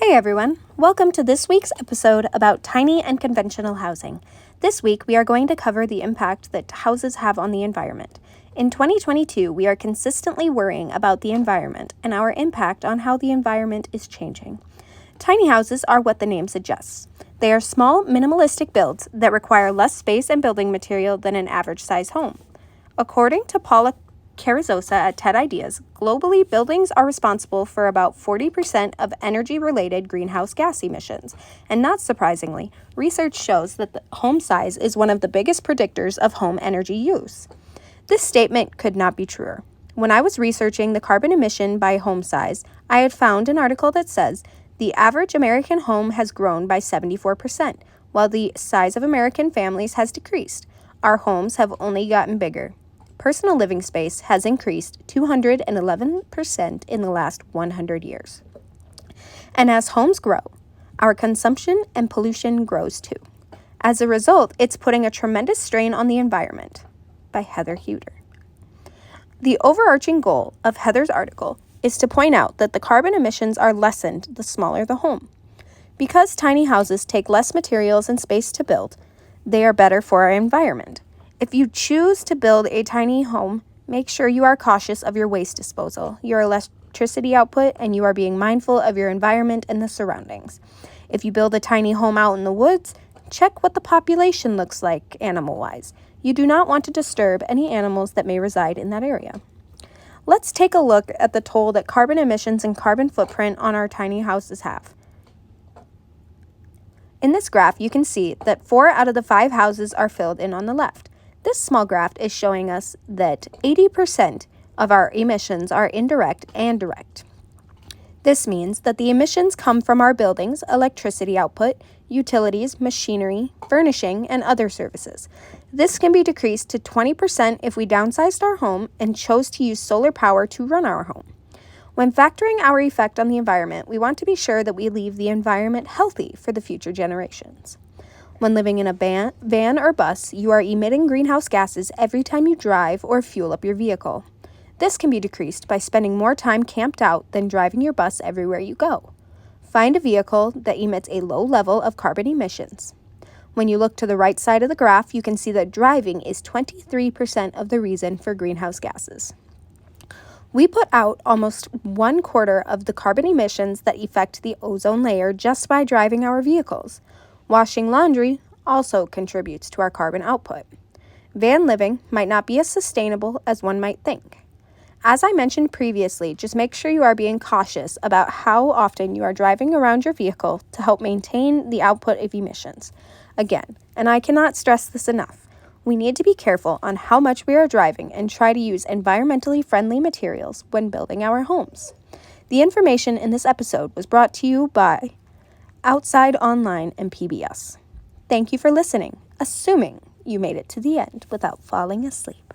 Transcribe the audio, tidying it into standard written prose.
Hey everyone, welcome to this week's episode about tiny and conventional housing. This week we are going to cover the impact that houses have on the environment. In 2022, we are consistently worrying about the environment and our impact on how the environment is changing. Tiny houses are what the name suggests. They are small, minimalistic builds that require less space and building material than an average-size home. According to Paula Carrizosa at TED Ideas, globally, buildings are responsible for about 40% of energy-related greenhouse gas emissions. And not surprisingly, research shows that the home size is one of the biggest predictors of home energy use. This statement could not be truer. When I was researching the carbon emission by home size, I had found an article that says the average American home has grown by 74%, while the size of American families has decreased. Our homes have only gotten bigger. Personal living space has increased 211% in the last 100 years. And as homes grow, our consumption and pollution grows too. As a result, it's putting a tremendous strain on the environment. By Heather Huder. The overarching goal of Heather's article is to point out that the carbon emissions are lessened the smaller the home. Because tiny houses take less materials and space to build, they are better for our environment. If you choose to build a tiny home, make sure you are cautious of your waste disposal, your electricity output, and you are being mindful of your environment and the surroundings. If you build a tiny home out in the woods, check what the population looks like animal-wise. You do not want to disturb any animals that may reside in that area. Let's take a look at the toll that carbon emissions and carbon footprint on our tiny houses have. In this graph, you can see that 4 out of the 5 houses are filled in on the left. This small graph is showing us that 80% of our emissions are indirect and direct. This means that the emissions come from our buildings, electricity output, utilities, machinery, furnishing, and other services. This can be decreased to 20% if we downsized our home and chose to use solar power to run our home. When factoring our effect on the environment, we want to be sure that we leave the environment healthy for the future generations. When living in a van or bus, you are emitting greenhouse gases every time you drive or fuel up your vehicle. This can be decreased by spending more time camped out than driving your bus everywhere you go. Find a vehicle that emits a low level of carbon emissions. When you look to the right side of the graph, you can see that driving is 23% of the reason for greenhouse gases. We put out almost 1/4 of the carbon emissions that affect the ozone layer just by driving our vehicles. Washing laundry also contributes to our carbon output. Van living might not be as sustainable as one might think. As I mentioned previously, just make sure you are being cautious about how often you are driving around your vehicle to help maintain the output of emissions. Again, and I cannot stress this enough, we need to be careful on how much we are driving and try to use environmentally friendly materials when building our homes. The information in this episode was brought to you by Outside Online and PBS. Thank you for listening, assuming you made it to the end without falling asleep.